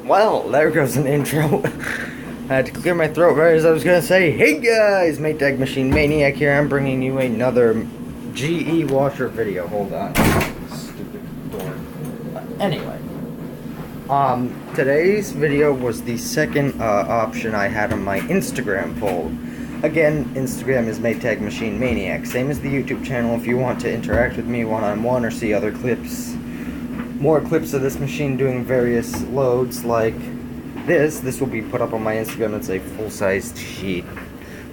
Well, there goes an intro. I had to clear my throat right as I was gonna say, hey guys, Maytag Machine Maniac here. I'm bringing you another GE washer video. Hold on. Stupid door. Anyway. Today's video was the second option I had on my Instagram poll. Again, Instagram is Maytag Machine Maniac. Same as the YouTube channel if you want to interact with me one-on-one or see other clips. More clips of this machine doing various loads like this. This will be put up on my Instagram. It's a full-sized sheet.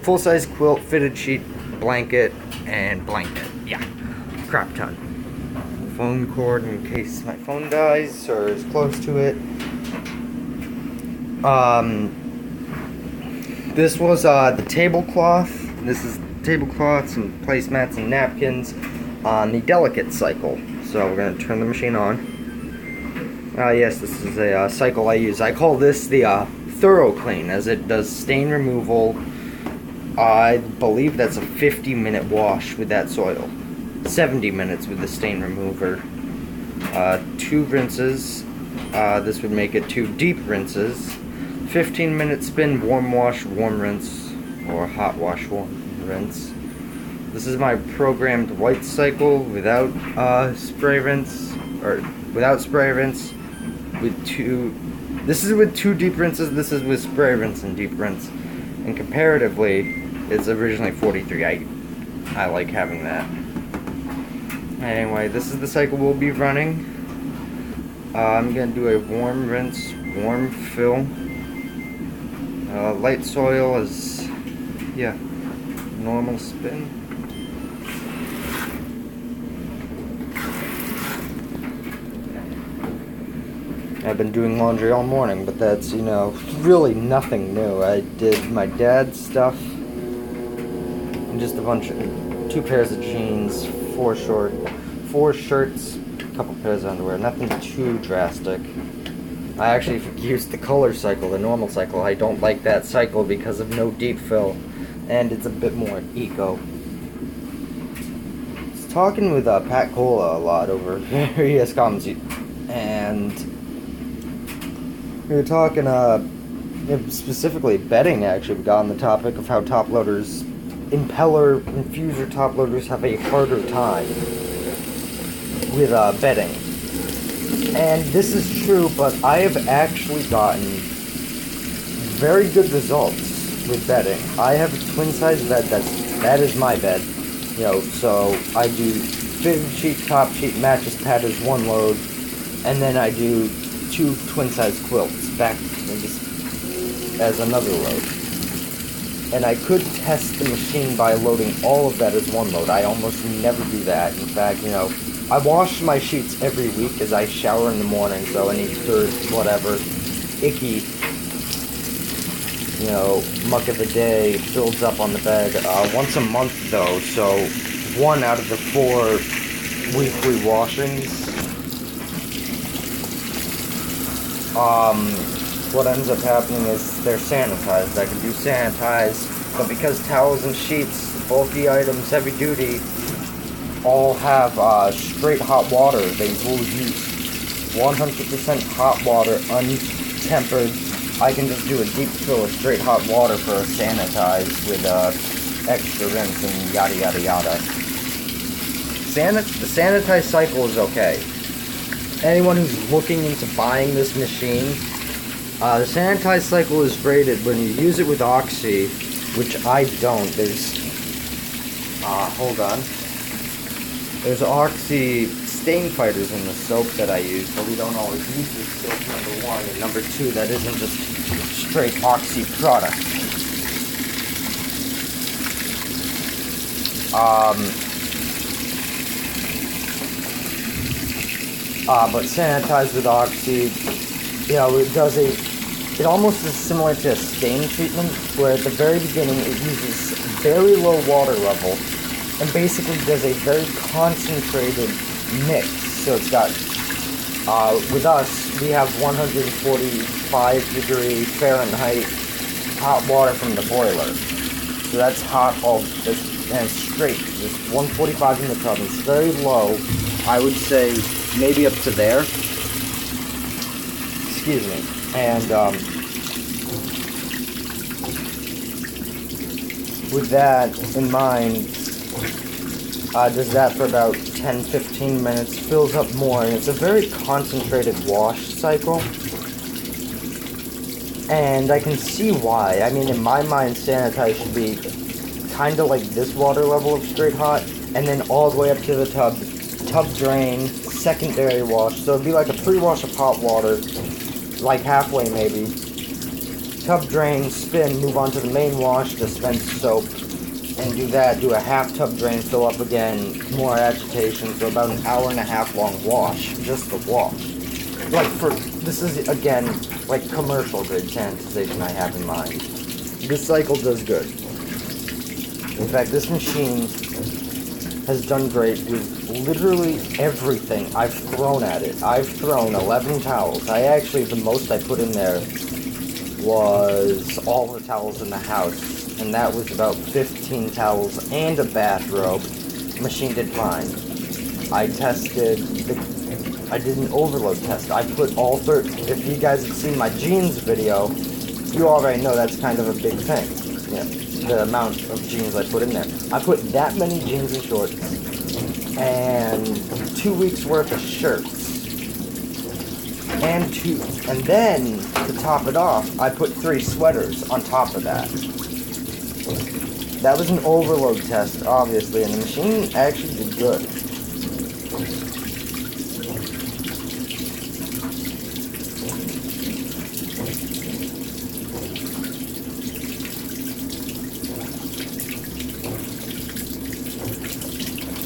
Full-size quilt, fitted sheet, blanket, and blanket. Yeah, crap ton. Phone cord in case my phone dies or is close to it. This was the tablecloth. This is tablecloth, some placemats and napkins on the delicate cycle. So we're going to turn the machine on. Yes, this is a cycle I use. I call this the thorough clean, as it does stain removal. I believe that's a 50-minute wash with that soil. 70 minutes with the stain remover. 2 rinses. This would make it 2 deep rinses. 15-minute spin, warm wash, warm rinse, or hot wash, warm rinse. This is my programmed white cycle without spray rinse, or without spray rinse. With 2, this is with 2 deep rinses. This is with spray rinse and deep rinse. And comparatively, it's originally 43. I like having that. Anyway, this is the cycle we'll be running. I'm gonna do a warm rinse, warm fill. Light soil is, yeah, normal spin. I've been doing laundry all morning, but that's, really nothing new. I did my dad's stuff, and just a bunch of 2 pairs of jeans, 4 shirts, a couple pairs of underwear, nothing too drastic. I actually used the color cycle, the normal cycle. I don't like that cycle because of no deep fill, and it's a bit more eco. I was talking with Pat Cola a lot over various comments, and we were talking, specifically bedding, actually. We got on the topic of how top loaders, impeller, infuser top loaders have a harder time with bedding. And this is true, but I have actually gotten very good results with bedding. I have a twin-size bed, that is my bed. So I do fitted sheet, top sheet, mattress pad as one load, and then I do 2 twin-size quilts back as another load. And I could test the machine by loading all of that as one load. I almost never do that. In fact, I wash my sheets every week as I shower in the morning, so any dirt, whatever, icky, muck of the day builds up on the bed. Once a month, though, so 1 out of the 4 weekly washings. What ends up happening is they're sanitized. I can do sanitized, but because towels and sheets, bulky items, heavy duty, all have straight hot water, they will use 100% hot water, untempered. I can just do a deep fill of straight hot water for a sanitized with extra rinse and yada yada yada. The sanitized cycle is okay. Anyone who's looking into buying this machine, the sanitized cycle is rated when you use it with Oxy, which I don't. There's, hold on. There's Oxy stain fighters in the soap that I use, but we don't always use this soap, number 1. And number 2, that isn't just straight Oxy product. But sanitized with Oxy, it almost is similar to a stain treatment, where at the very beginning it uses very low water level, and basically does a very concentrated mix. So it's got, with us, we have 145-degree Fahrenheit hot water from the boiler. So that's hot, and it's straight. It's 145 in the tub. It's very low. I would say maybe up to there. Excuse me. And with that in mind, does that for about 10-15 minutes, fills up more, and it's a very concentrated wash cycle. And I can see why. I mean, in my mind, sanitize should be kind of like this water level of straight hot, and then all the way up to the tub drain, secondary wash. So it'd be like a pre-wash of hot water, like halfway maybe. Tub drain, spin, move on to the main wash, dispense soap, and do that. Do a half tub drain, fill up again, more agitation, so about an hour and a half long wash, just the wash. Like this is again like commercial grade sanitization I have in mind. This cycle does good. In fact, this machine has done great with literally everything I've thrown at it. I've thrown 11 towels. The most I put in there was all the towels in the house, and that was about 15 towels and a bathrobe. Machine did fine. I did an overload test. I put all 30. If you guys have seen my jeans video, you already know that's kind of a big thing. Yeah, the amount of jeans I put in there. I put that many jeans and shorts and 2 weeks worth of shirts. And then to top it off, I put 3 sweaters on top of that. That was an overload test, obviously, and the machine actually did good.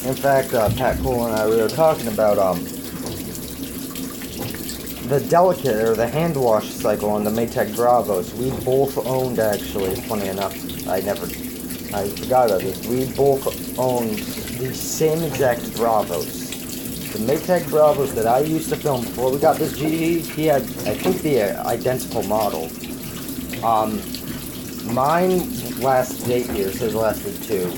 In fact, Pat Cole and I, we were talking about the delicate, or the hand wash cycle on the Maytag Bravos. We both owned, actually, funny enough, I forgot about this. We both owned the same exact Bravos. The Maytag Bravos that I used to film before we got this GE, he had, I think, the identical model. Mine lasted 8 years, his lasted 2.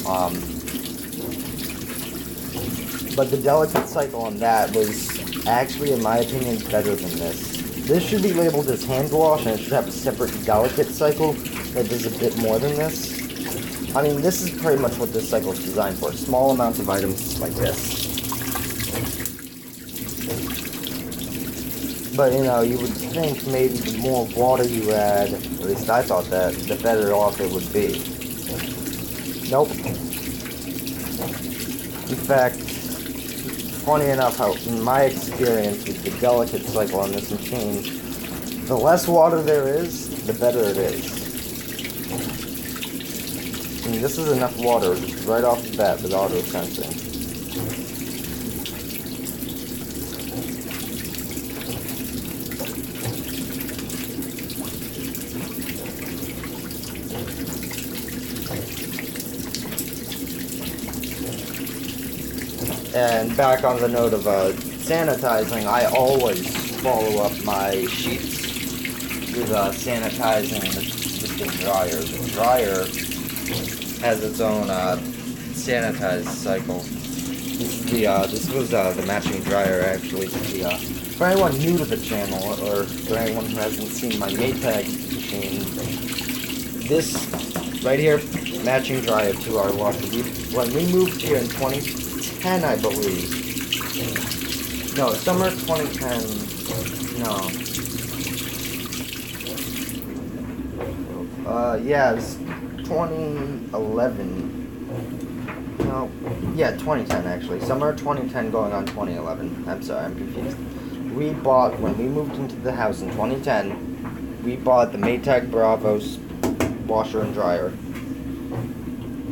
But the delicate cycle on that was actually, in my opinion, better than this. This should be labeled as hand wash, and it should have a separate delicate cycle that does a bit more than this. I mean, this is pretty much what this cycle is designed for. Small amounts of items like this. But, you know, you would think maybe the more water you add, at least I thought that, the better off it would be. Nope. In fact, funny enough, how in my experience with the delicate cycle on this machine, the less water there is, the better it is. I mean, this is enough water right off the bat with auto sensing. And back on the note of sanitizing, I always follow up my sheets with sanitizing with the dryer. The dryer has its own sanitize cycle. This was the matching dryer, actually. For anyone new to the channel, or for anyone who hasn't seen my Maytag machine, this right here, matching dryer to our washer. When we moved here in 2010, I believe. No, summer 2010. No. Yeah, it was 2011. No, yeah, 2010 actually. Summer 2010 going on 2011. I'm sorry, I'm confused. We bought, when we moved into the house in 2010, we bought the Maytag Bravos washer and dryer.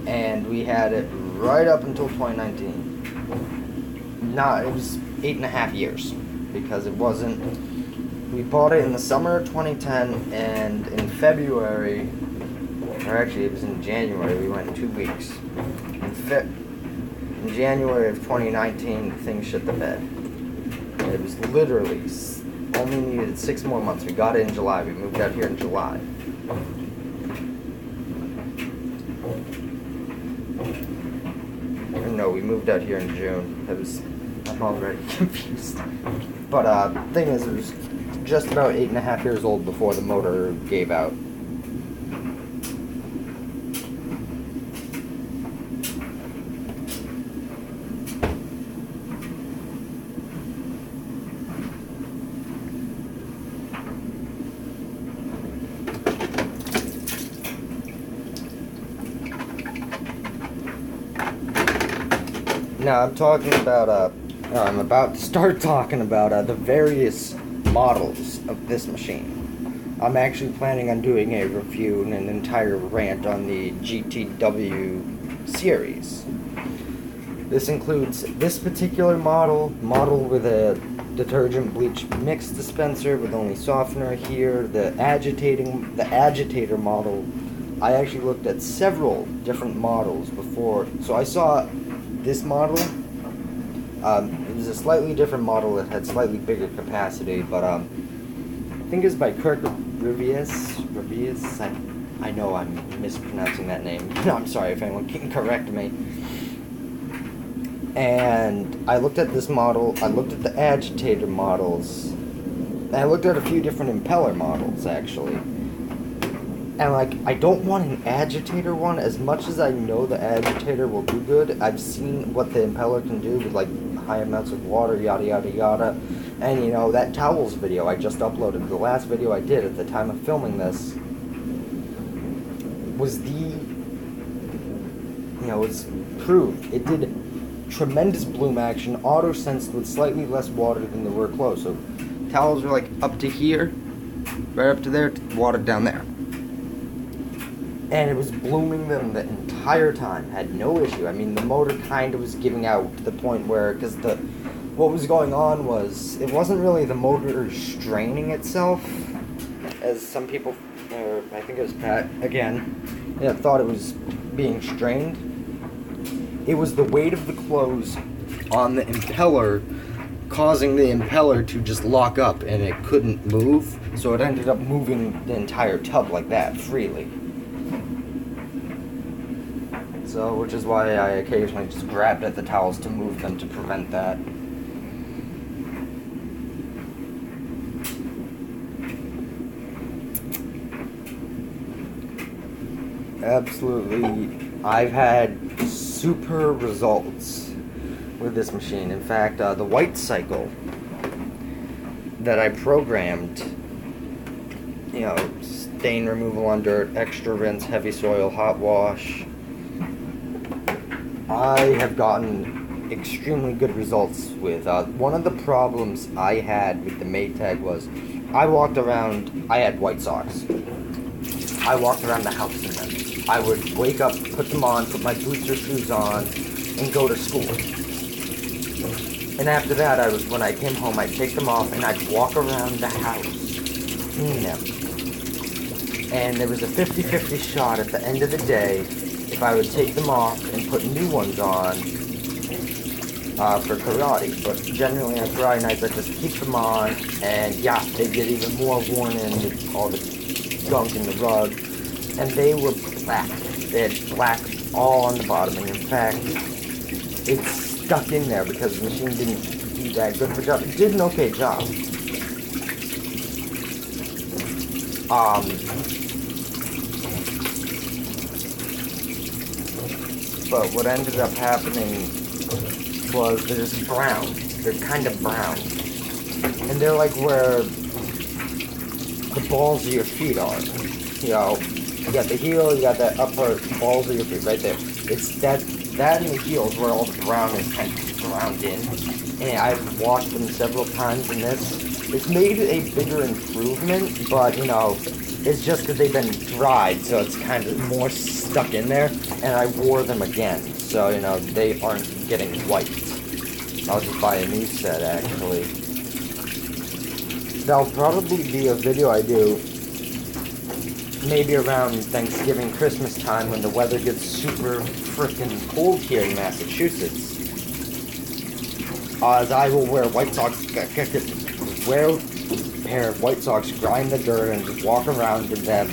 And we had it right up until 2019. It was 8.5 years, because it wasn't, we bought it in the summer of 2010, and in February, or actually it was in January, we went 2 weeks. In January of 2019, things shit the bed. It was literally, only needed 6 more months. We got it in July, we moved out here in July. No, we moved out here in June. I'm already confused. But, thing is, it was just about 8.5 years old before the motor gave out. Now I'm about to start talking about the various models of this machine. I'm actually planning on doing a review and an entire rant on the GTW series. This includes this particular model with a detergent bleach mix dispenser with only softener here, the agitator model. I actually looked at several different models before, so I saw this model. It was a slightly different model that had slightly bigger capacity, but I think it's by Kirk Revius. I know I'm mispronouncing that name. No, I'm sorry if anyone can correct me. And I looked at this model, I looked at the agitator models, and I looked at a few different impeller models, actually. And, like, I don't want an agitator one as much as I know the agitator will do good. I've seen what the impeller can do with, like, high amounts of water, yada, yada, yada. And, you know, that towels video I just uploaded, the last video I did at the time of filming this, was it's proved. It did tremendous bloom action, auto-sensed with slightly less water than they were close. So, towels are, like, up to here, right up to there, water down there. And it was blooming them the entire time, had no issue. I mean, the motor kind of was giving out to the point where, because what was going on was, it wasn't really the motor straining itself, as some people, or I think it was Pat, again, thought it was being strained. It was the weight of the clothes on the impeller causing the impeller to just lock up, and it couldn't move, so it ended up moving the entire tub like that, freely. So, which is why I occasionally just grabbed at the towels to move them to prevent that. Absolutely, I've had super results with this machine. In fact, the white cycle that I programmed, stain removal on dirt, extra rinse, heavy soil, hot wash, I have gotten extremely good results with. One of the problems I had with the Maytag was I had white socks. I walked around the house in them. I would wake up, put them on, put my boots or shoes on, and go to school. And after that, when I came home, I'd take them off and I'd walk around the house in them. And there was a 50-50 shot at the end of the day if I would take them off and put new ones on for karate. But generally on karate nights, I just keep them on, and yeah, they get even more worn in with all the gunk in the rug. And they were black. They had black all on the bottom, and in fact, it's stuck in there because the machine didn't do that good of a job. It did an okay job. But what ended up happening was they're just brown. They're kind of brown. And they're like where the balls of your feet are. You got the heel, you got the upper balls of your feet right there. It's that and the heels where all the brown is kind of ground in. And I've washed them several times in this. It's made a bigger improvement, but it's just because they've been dried, so it's kind of more stuck in there, and I wore them again, so, they aren't getting white. I'll just buy a new set, actually. That'll probably be a video I do maybe around Thanksgiving, Christmas time, when the weather gets super frickin' cold here in Massachusetts. As I will wear white socks, wear a pair of white socks, grind the dirt, and just walk around in them.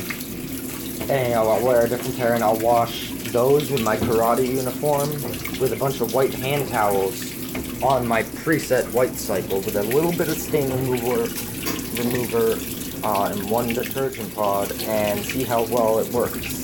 And I'll wear a different pair, and I'll wash those with my karate uniform with a bunch of white hand towels on my preset white cycle with a little bit of stain remover in one detergent pod and see how well it works.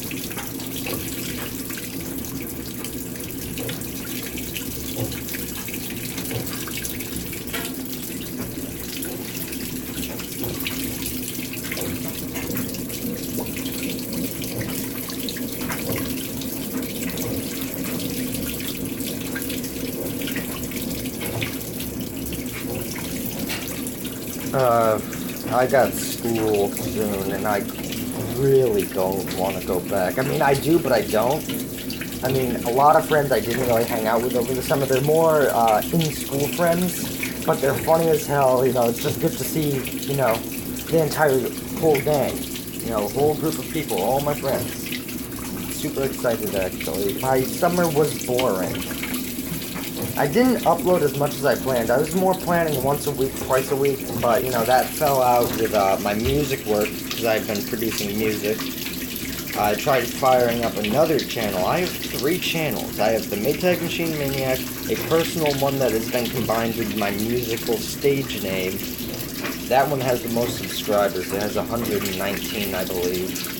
I got school soon, and I really don't want to go back. I mean, I do, but I don't. I mean, a lot of friends I didn't really hang out with over the summer. They're more in-school friends, but they're funny as hell. You know, it's just good to see, you know, the entire whole gang. You know, whole group of people, all my friends. Super excited, actually. My summer was boring. I didn't upload as much as I planned. I was more planning once a week, twice a week, but, you know, that fell out with my music work, because I've been producing music. I tried firing up another channel. I have 3 channels. I have the Maytag Machine Maniac, a personal one that has been combined with my musical stage name. That one has the most subscribers. It has 119, I believe.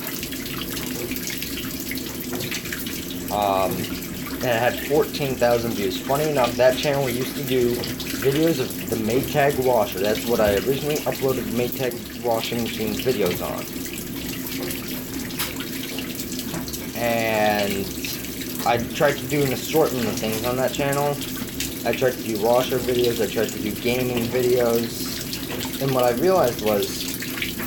And it had 14,000 views. Funny enough, that channel used to do videos of the Maytag washer. That's what I originally uploaded Maytag washing machine videos on. And I tried to do an assortment of things on that channel. I tried to do washer videos, I tried to do gaming videos. And what I realized was,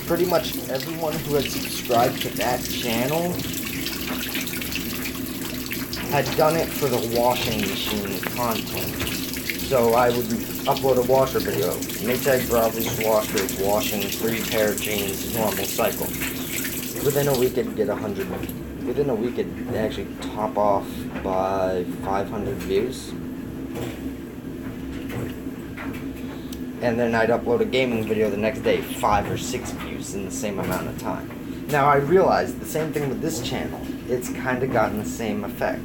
pretty much everyone who had subscribed to that channel had done it for the washing machine content. So I would upload a washer video. Maytag Bravos washers washing 3 pair of jeans, normal cycle. Within a week it'd get 100. Within a week it'd actually top off by 500 views. And then I'd upload a gaming video the next day, 5 or 6 views in the same amount of time. Now I realized the same thing with this channel. It's kind of gotten the same effect.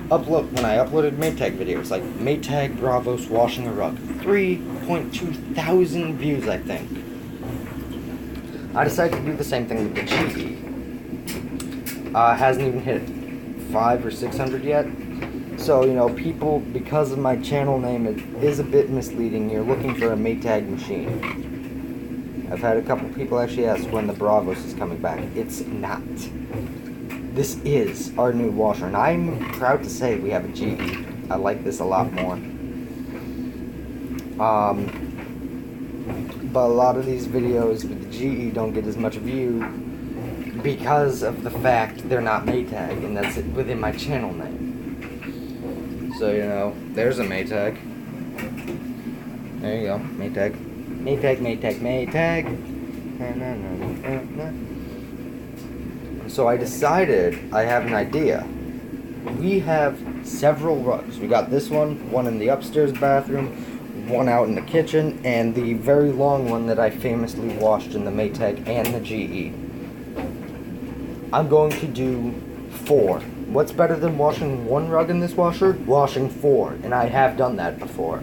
When I uploaded Maytag videos, like Maytag Bravos washing a rug, 3.2 thousand views, I think. I decided to do the same thing with the GE. Hasn't even hit 500 or 600 yet. So, you know, people, because of my channel name, it is a bit misleading. You're looking for a Maytag machine. I've had a couple people actually ask when the Bravos is coming back. It's not. This is our new washer, and I'm proud to say we have a GE. I like this a lot more. But a lot of these videos with the GE don't get as much view because of the fact they're not Maytag, and that's within my channel name. So, you know, there's a Maytag. There you go, Maytag. Maytag, Maytag, Maytag. So I decided I have an idea. We have several rugs. We got this one in the upstairs bathroom, one out in the kitchen, and the very long one that I famously washed in the Maytag and the GE. I'm going to do 4. What's better than washing 1 rug in this washer? Washing 4, and I have done that before.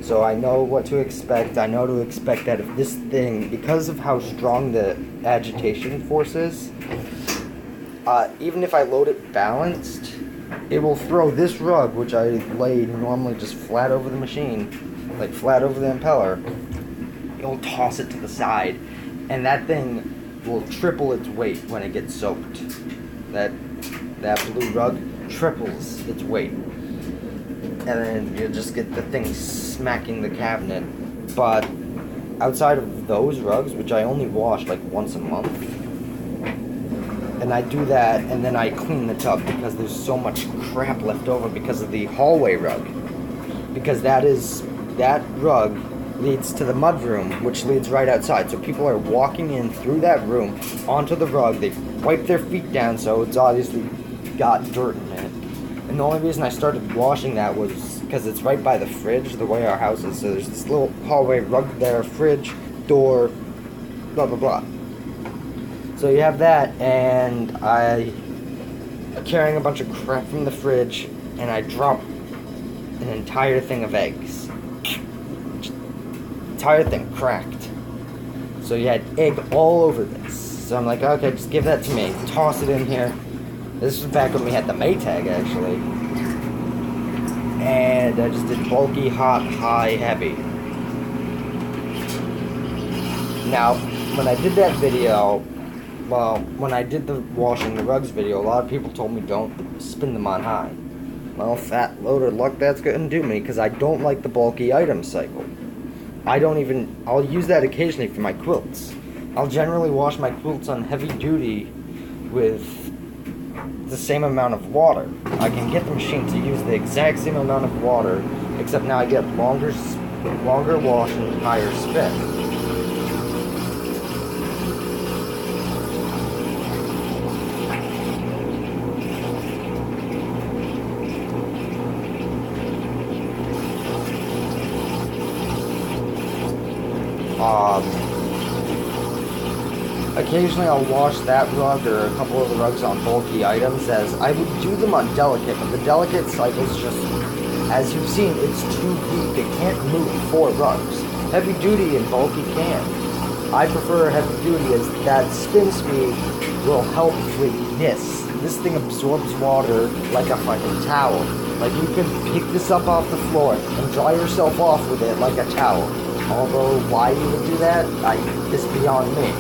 So I know what to expect. I know to expect that if this thing, because of how strong the agitation force is, even if I load it balanced, it will throw this rug, which I laid normally just flat over the machine, like flat over the impeller, it will toss it to the side, and that thing will triple its weight when it gets soaked. That blue rug triples its weight. And then you just get the thing smacking the cabinet. But outside of those rugs, which I only wash like once a month, and I do that, and then I clean the tub because there's so much crap left over because of the hallway rug. Because that rug leads to the mudroom, which leads right outside. So people are walking in through that room onto the rug. They wipe their feet down, so it's obviously got dirt in it. And the only reason I started washing that was because it's right by the fridge, the way our house is. So there's this little hallway rug there, fridge, door, blah, blah, blah. So you have that, and I'm carrying a bunch of crap from the fridge, and I drop an entire thing of eggs. Entire thing cracked. So you had egg all over this. So I'm like, okay, just give that to me. Toss it in here. This was back when we had the Maytag, actually. And I just did bulky, hot, high, heavy. Now, when I did that video, well, when I did the washing the rugs video, a lot of people told me don't spin them on high. Well, fat load of luck that's gonna do me, because I don't like the bulky item cycle. I'll use that occasionally for my quilts. I'll generally wash my quilts on heavy duty with the same amount of water. I can get the machine to use the exact same amount of water, except now I get longer wash and higher spin. Occasionally I'll wash that rug or a couple of the rugs on bulky items, as I would do them on delicate, but the delicate cycle's just, as you've seen, it's too weak. It can't move 4 rugs. Heavy duty and bulky can. I prefer heavy duty, as that spin speed will help with this. This thing absorbs water like a fucking towel. Like, you could pick this up off the floor and dry yourself off with it like a towel. Although, why you would do that, is beyond me.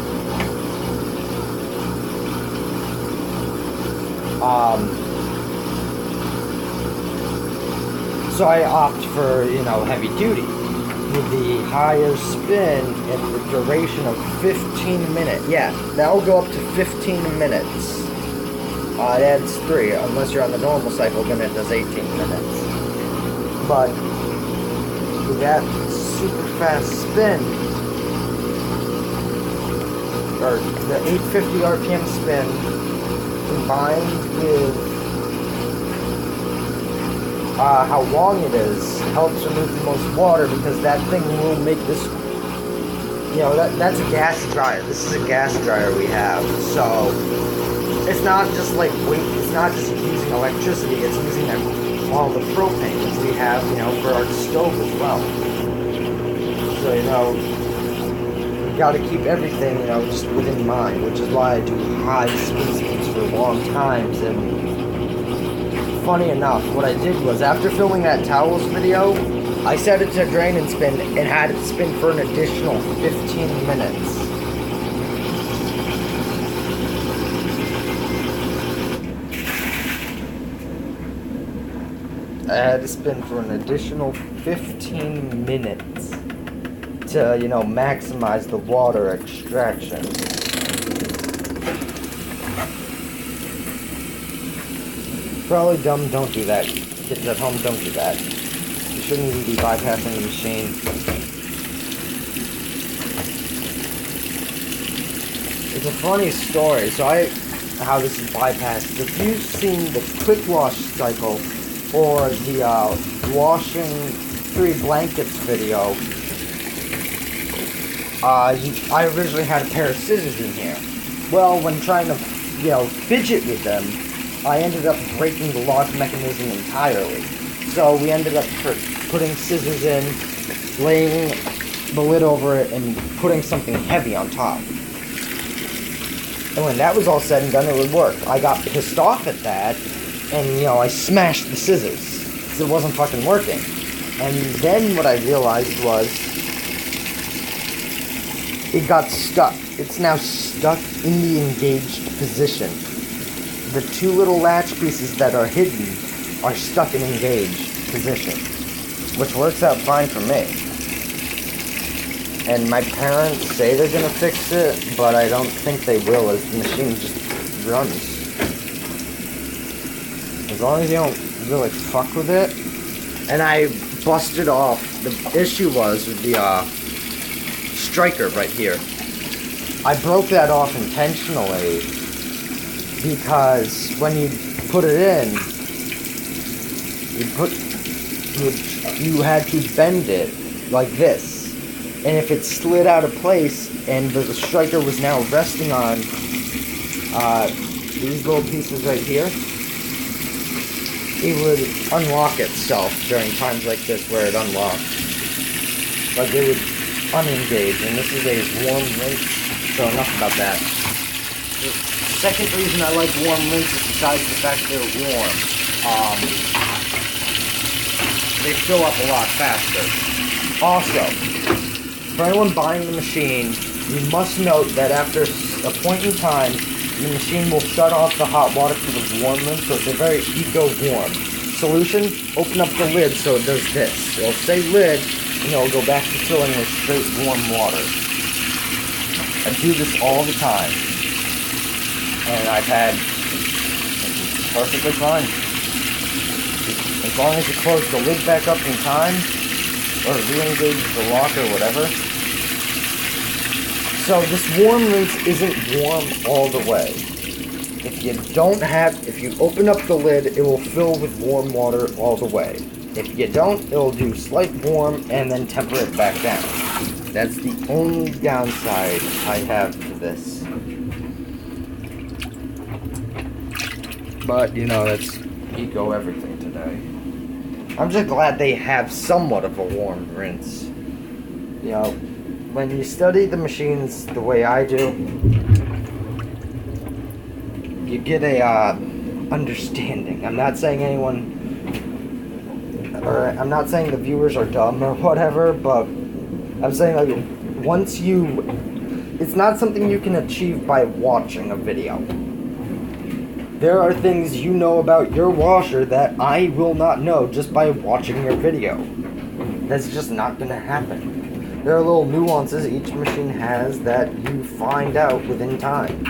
So I opt for, heavy duty with the higher spin and the duration of 15 minutes. Yeah, that'll go up to 15 minutes. It adds 3, unless you're on the normal cycle, then it does 18 minutes. But with that super fast spin, or the 850 RPM spin, combined with how long it is, helps remove the most water, because that thing will make this, that's a gas dryer. This is a gas dryer we have, so it's not just like it's not just using electricity, it's using all the propane that we have, for our stove as well. So, you gotta keep everything, just within mind, which is why I do high spin speeds for long times. And funny enough, what I did was, after filming that towels video, I set it to drain and spin, and had it spin for an additional 15 minutes. I had to spin for an additional 15 minutes to, maximize the water extraction. Probably dumb, don't do that. Kids at home, don't do that. You shouldn't even be bypassing the machine. It's a funny story. So how this is bypassed. If you've seen the quick wash cycle or the washing 3 blankets video, I originally had a pair of scissors in here. Well, when trying to, fidget with them, I ended up breaking the lock mechanism entirely. So we ended up putting scissors in, laying the lid over it, and putting something heavy on top. And when that was all said and done, it would work. I got pissed off at that, and, I smashed the scissors, because it wasn't fucking working. And then what I realized was, it got stuck. It's now stuck in the engaged position. The 2 little latch pieces that are hidden are stuck in engaged position, which works out fine for me. And my parents say they're gonna fix it, but I don't think they will, as the machine just runs. As long as you don't really fuck with it. And I busted off. The issue was with the striker right here. I broke that off intentionally, because when you put it in, you had to bend it like this, and if it slid out of place and the striker was now resting on these little pieces right here, it would unlock itself during times like this where it unlocks. Like, it would unengaged, and this is a warm rinse, so enough about that. The second reason I like warm rinses, besides the fact they're warm, they fill up a lot faster. Also, for anyone buying the machine, you must note that after a point in time, the machine will shut off the hot water for the warm rinse, so it's a very eco-warm. Solution, open up the lid so it does this. It'll say lid, and it'll go back to filling with straight warm water. I do this all the time. And I've had perfectly fine. As long as you close the lid back up in time, or re-engage the lock or whatever. So this warm rinse isn't warm all the way. If you open up the lid, it will fill with warm water all the way. If you don't, it'll do slight warm and then temper it back down. That's the only downside I have to this. But, that's eco everything today. I'm just glad they have somewhat of a warm rinse. When you study the machines the way I do, you get a understanding. I'm not saying I'm not saying the viewers are dumb or whatever, but I'm saying it's not something you can achieve by watching a video. There are things you know about your washer that I will not know just by watching your video. That's just not going to happen. There are little nuances each machine has that you find out within time.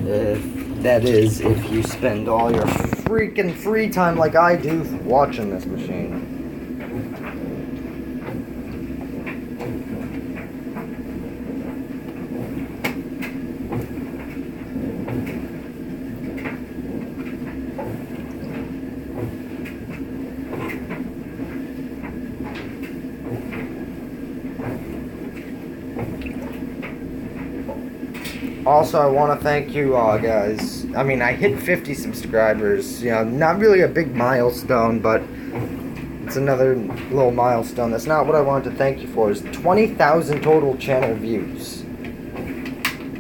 If you spend all your freaking free time like I do watching this machine. Also, I want to thank you all, guys. I mean, I hit 50 subscribers. Not really a big milestone, but it's another little milestone. That's not what I wanted to thank you for. It's 20,000 total channel views.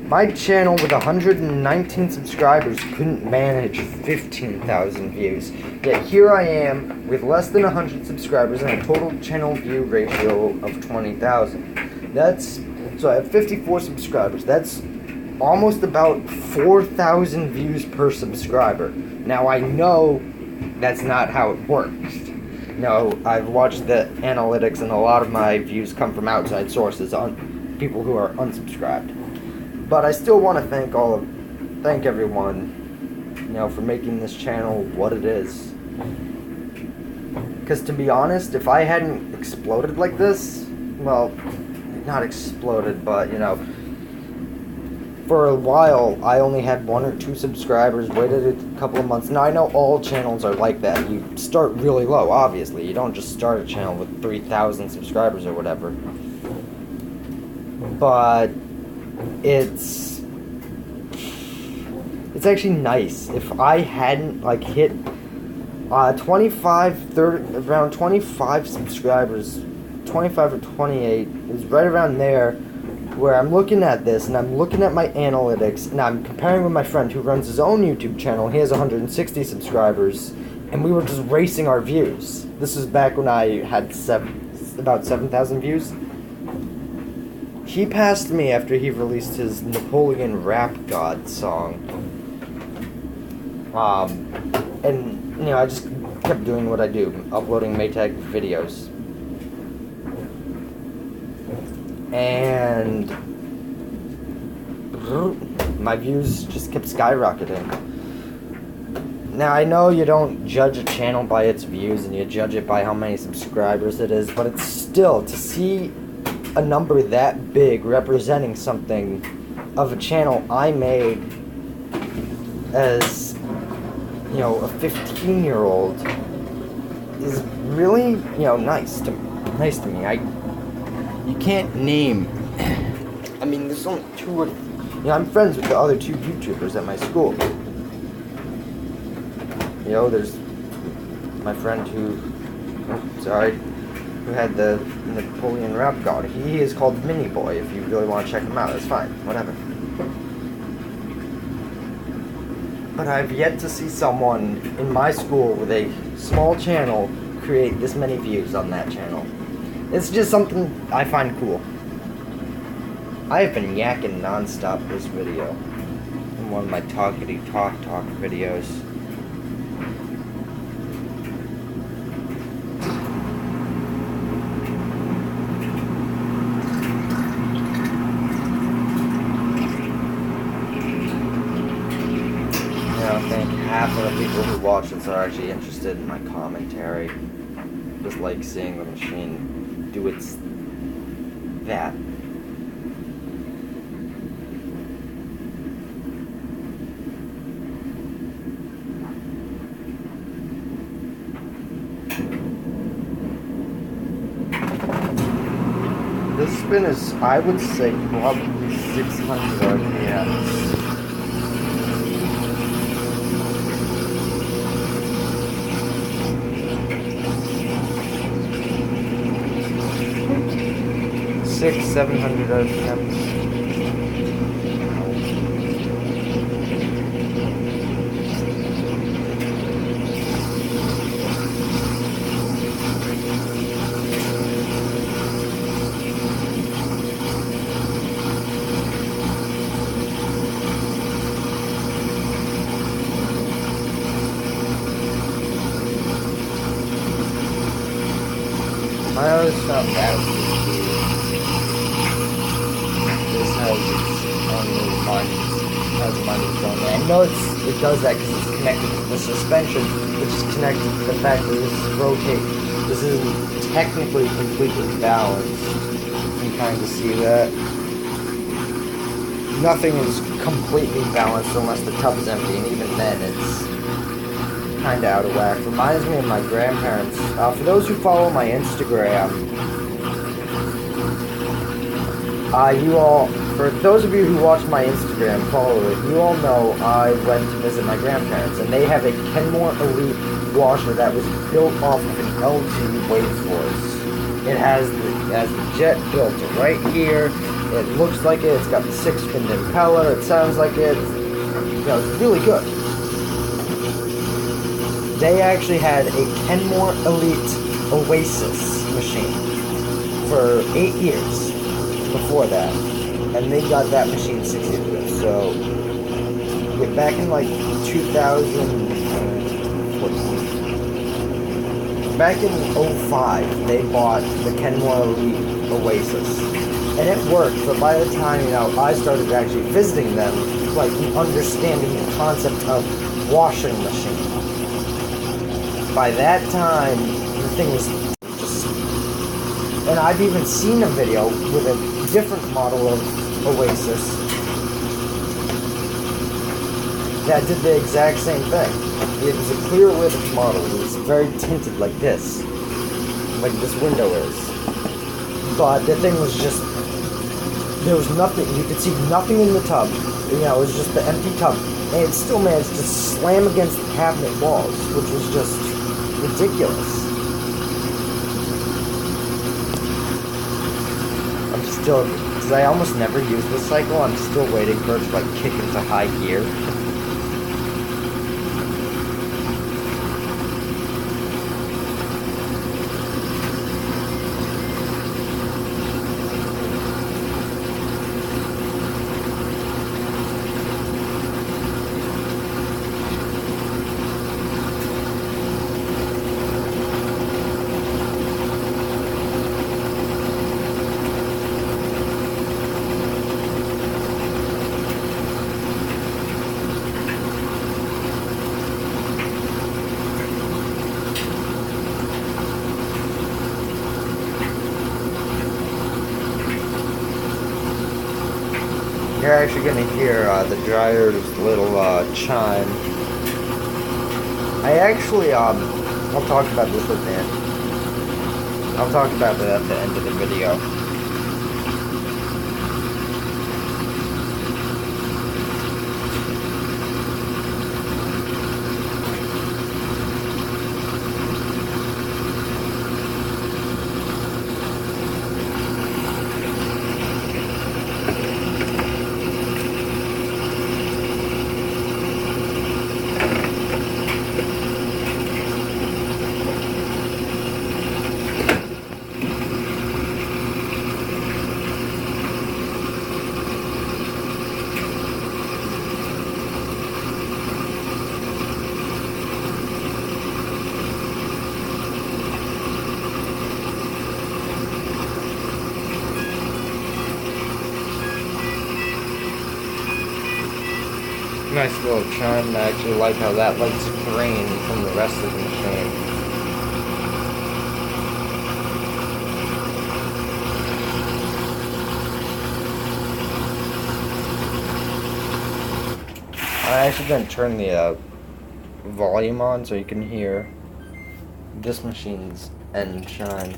My channel with 119 subscribers couldn't manage 15,000 views. Yet here I am with less than 100 subscribers and a total channel view ratio of 20,000. So I have 54 subscribers. That's almost about 4,000 views per subscriber. Now I know that's not how it works. I've watched the analytics and a lot of my views come from outside sources on people who are unsubscribed. But I still want to thank everyone, for making this channel what it is. Because to be honest, if I hadn't exploded like this, well, not exploded, but for a while, I only had 1 or 2 subscribers, waited a couple of months. Now, I know all channels are like that. You start really low, obviously. You don't just start a channel with 3,000 subscribers or whatever. But it's actually nice. If I hadn't, hit around 25 subscribers, 25 or 28, it was right around there, where I'm looking at this, and I'm looking at my analytics, and I'm comparing with my friend who runs his own YouTube channel. He has 160 subscribers, and we were just racing our views. This was back when I had about 7,000 views. He passed me after he released his Napoleon Rap God song. And, I just kept doing what I do, uploading Maytag videos. And my views just kept skyrocketing. Now, I know you don't judge a channel by its views, and you judge it by how many subscribers it is, but it's still, to see a number that big representing something of a channel I made as, a 15-year-old is really, nice to me. You can't name. I mean, there's only 2 I'm friends with the other 2 YouTubers at my school. There's my friend who, who had the Napoleon rap god. He is called Mini Boy. If you really want to check him out, it's fine. Whatever. But I've yet to see someone in my school with a small channel create this many views on that channel. It's just something I find cool. I have been yakking non-stop this video in one of my talkity talk videos. I think half of the people who watch this are actually interested in my commentary. Just like seeing the machine do its that. This spin is, I would say, probably 600 RPMs. Six, 700 RPMs. I always found that this has its own little mind, has a mind of its own. I know it does that because it's connected to the suspension, which is connected to the fact that this is rotating. This isn't technically completely balanced. You can kind of see that. Nothing is completely balanced unless the tub is empty, and even then it's kind of out of whack. Reminds me of my grandparents. For those who follow my Instagram, for those of you who watch my Instagram, follow it, you all know I went to visit my grandparents, and they have a Kenmore Elite washer that was built off of an LG wave force. It has the jet built right here. It looks like it. It's got the 6-fin impeller. It sounds like it. It's really good. They actually had a Kenmore Elite Oasis machine for 8 years before that, and they got that machine 6 years ago. So, back in like 2014, back in 05, they bought the Kenmore Elite Oasis, and it worked. But by the time I started actually visiting them, like understanding the concept of washing machine. By that time, the thing was just... And I've even seen a video with a different model of Oasis that did the exact same thing. It was a clear lid model. It was very tinted like this. Like this window is. But the thing was just... There was nothing. You could see nothing in the tub. It was just the empty tub. And it still managed to slam against the cabinet walls, which was just... ridiculous. I'm still, because I almost never use this cycle, I'm still waiting for it to kick into high gear. You're actually going to hear the dryer's little chime. I actually, I'll talk about this at the end. I'll talk about that at the end of the video. Nice little chime. I actually like how that lights green from the rest of the machine. I actually didn't turn the volume on so you can hear this machine's end chime.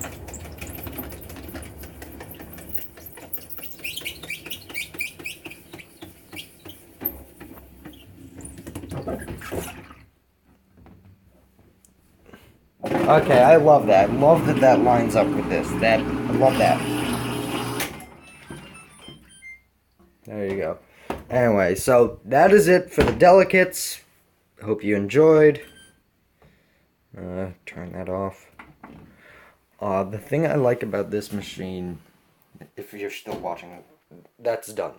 Okay, I love that. Love that that lines up with this. I love that. There you go. Anyway, so that is it for the delicates. Hope you enjoyed. Turn that off. The thing I like about this machine, if you're still watching, that's done.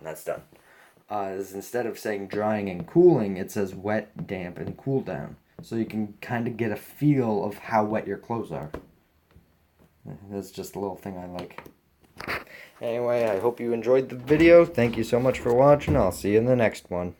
Is instead of saying drying and cooling, it says wet, damp, and cool down. So you can kind of get a feel of how wet your clothes are. That's just a little thing I like. Anyway, I hope you enjoyed the video. Thank you so much for watching. I'll see you in the next one.